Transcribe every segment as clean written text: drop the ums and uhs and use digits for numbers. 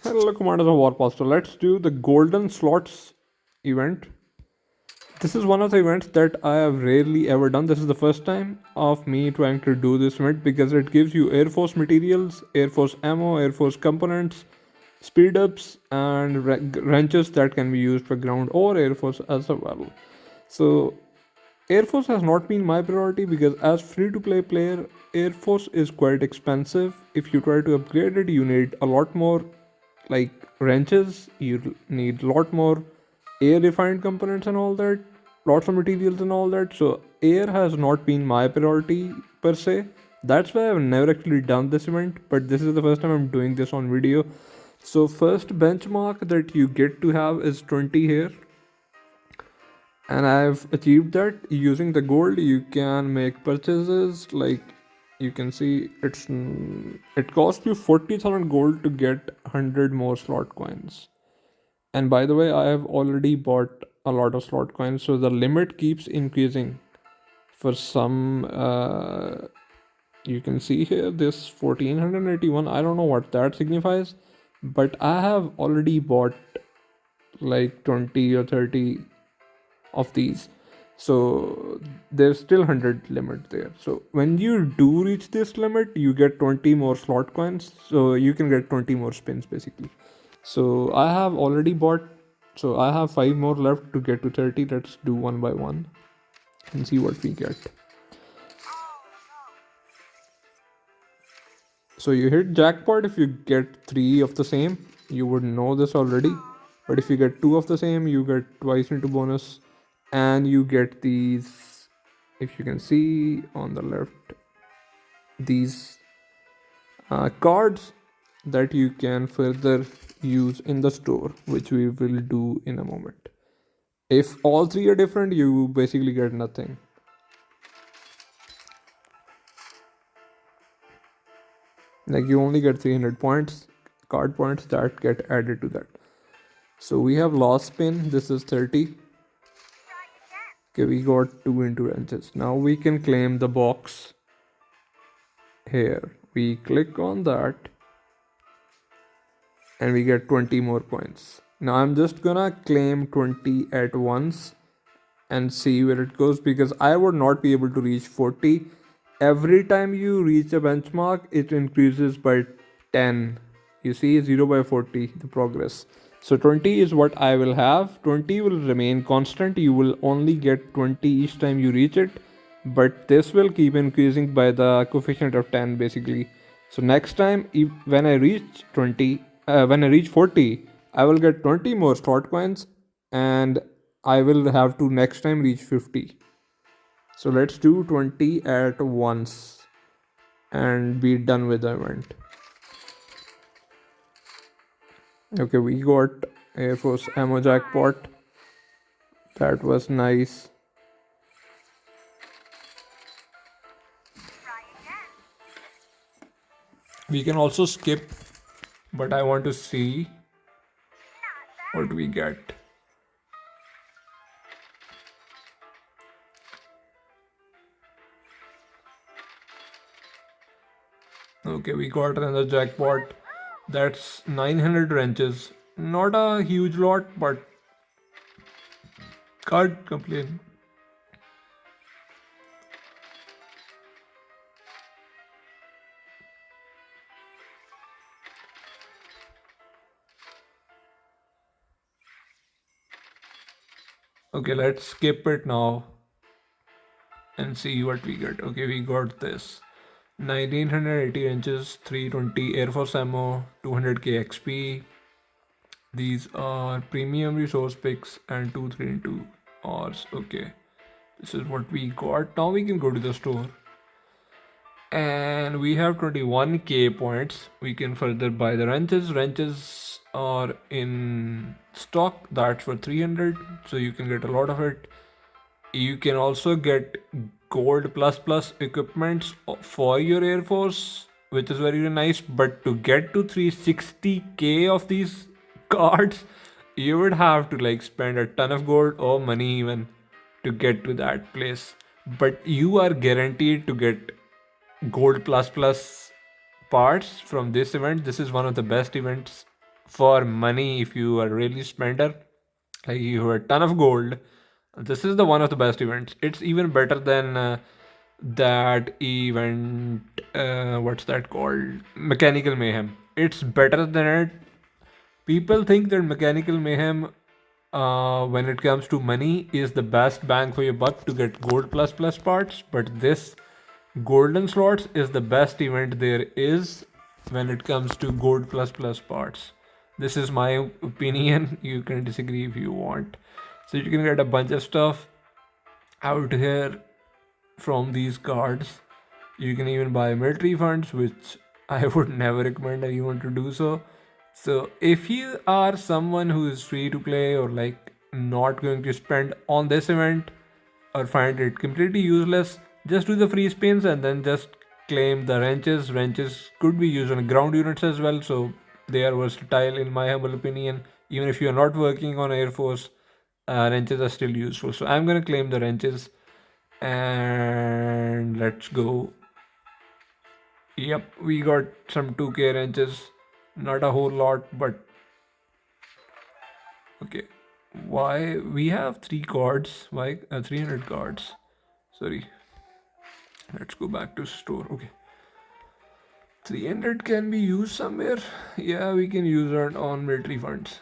Hello, commanders of Warpath. So let's do the golden slots event. This is one of the events that I have rarely ever done. This is the first time of me trying to do this event because it gives you Air Force materials, Air Force ammo, Air Force components, speed ups, and wrenches that can be used for ground or Air Force as well. So Air Force has not been my priority because as free to play player, Air Force is quite expensive. If you try to upgrade it, you need a lot more like wrenches, you need a lot more air refined components and all that, lots of materials and all that. So air has not been my priority per se. That's why I've never actually done this event, but this is the first time I'm doing this on video. So first benchmark that you get to have is 20 here, and I've achieved that using the gold. You can make purchases like you can see it costs you 40,000 gold to get 100 more slot coins. And by the way, I have already bought a lot of slot coins, so the limit keeps increasing. For some, you can see here this 1481. I don't know what that signifies, but I have already bought like 20 or 30 of these, so there's still 100 limit there. So when you do reach this limit, you get 20 more slot coins, so you can get 20 more spins basically. So I have already bought, so I have 5 more left to get to 30. Let's do one by one and see what we get. So you hit jackpot if you get 3 of the same. You would know this already, but if you get 2 of the same, you get twice into bonus, and you get these, if you can see on the left, these cards that you can further use in the store, which we will do in a moment. If all 3 are different, you basically get nothing. Like you only get 300 points, card points that get added to that. So we have lost spin. This is 30. Okay, we got 2 into wrenches. Now we can claim the box here. We click on that and we get 20 more points. Now I'm just gonna claim 20 at once and see where it goes because I would not be able to reach 40. Every time you reach a benchmark, it increases by 10. You see 0 by 40, the progress. So 20 is what I will have. 20 will remain constant. You will only get 20 each time you reach it, but this will keep increasing by the coefficient of 10 basically. So next time, when I reach 20, when I reach 40, I will get 20 more slot coins, and I will have to next time reach 50. So let's do 20 at once and be done with the event. Okay, we got Air Force ammo jackpot. That was nice. We can also skip, but I want to see what we get. Okay, we got another jackpot. That's 900 wrenches. Not a huge lot, but can't complain. Okay, let's skip it now and see what we get. Okay, we got this 1980 inches, 320 Air Force ammo, 200k XP. These are premium resource picks and 2 3 into Rs. Okay, this is what we got. Now we can go to the store and we have 21k points. We can further buy the wrenches. Wrenches are in stock, that's for 300, so you can get a lot of it. You can also get gold plus plus equipments for your Air Force, which is very nice. But to get to 360k of these cards, you would have to like spend a ton of gold or money even to get to that place. But you are guaranteed to get gold plus plus parts from this event. This is one of the best events for money if you are really spender, like you have a ton of gold. This is the one of the best events. It's even better than that event. What's that called? Mechanical Mayhem. It's better than it. People think that Mechanical Mayhem, when it comes to money, is the best bang for your buck to get gold plus plus parts, but this golden slots is the best event there is when it comes to gold plus plus parts. This is my opinion. You can disagree if you want. So you can get a bunch of stuff out here from these cards. You can even buy military funds, which I would never recommend anyone to do so. So if you are someone who is free to play or like not going to spend on this event or find it completely useless, just do the free spins and then just claim the wrenches. Wrenches could be used on ground units as well, so they are versatile in my humble opinion. Even if you are not working on Air Force, wrenches are still useful. So I'm gonna claim the wrenches and let's go. Yep, we got some 2k wrenches. Not a whole lot, but okay. Why we have three cards? Why 300 cards? Sorry. Let's go back to store. Okay. 300 can be used somewhere. Yeah, we can use it on military funds.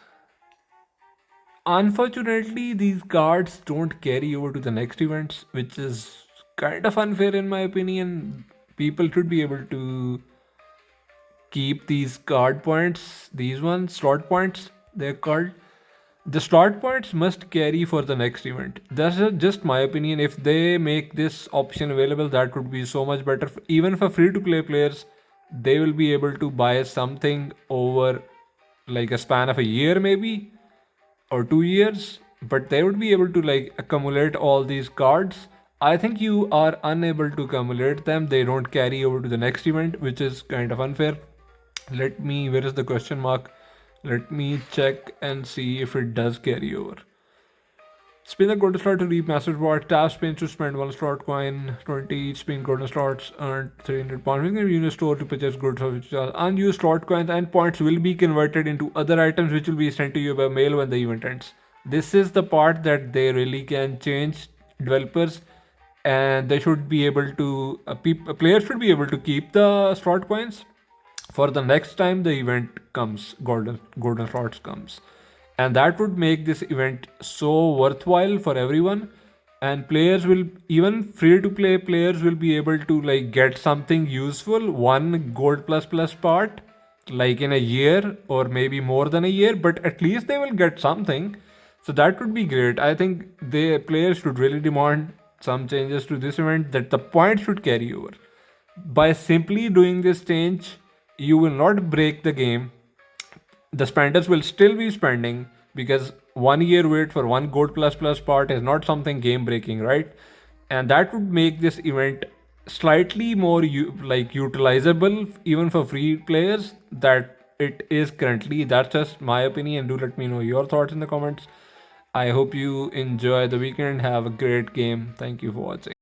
Unfortunately, these cards don't carry over to the next events, which is kind of unfair in my opinion. People should be able to keep these card points, these ones, slot points, they're called. The slot points must carry for the next event. That's just my opinion. If they make this option available, that would be so much better. Even for free to play players, they will be able to buy something over like a span of a year, maybe, or 2 years, but they would be able to like accumulate all these cards. I think you are unable to accumulate them. They don't carry over to the next event, which is kind of unfair. Let me, where is the question mark? Let me check and see if it does carry over. Spin the golden slot to reap master reward. Tap spins to spend one slot coin. 20 each spin golden slots earned 300 points. You can use a store to purchase goods which are unused slot coins and points will be converted into other items which will be sent to you by mail when the event ends. This is the part that they really can change developers, and they should be able to players should be able to keep the slot coins for the next time the event comes, golden slots comes, and that would make this event so worthwhile for everyone. And players will, even free to play players will be able to like get something useful, one gold plus plus part, like in a year or maybe more than a year, but at least they will get something. So that would be great. I think the players should really demand some changes to this event, that the points should carry over. By simply doing this change, you will not break the game. The spenders will still be spending, because 1 year wait for one gold plus plus part is not something game breaking, right? And that would make this event slightly more like utilizable even for free players that it is currently. That's just my opinion. Do let me know your thoughts in the comments. I hope you enjoy the weekend. Have a great game. Thank you for watching.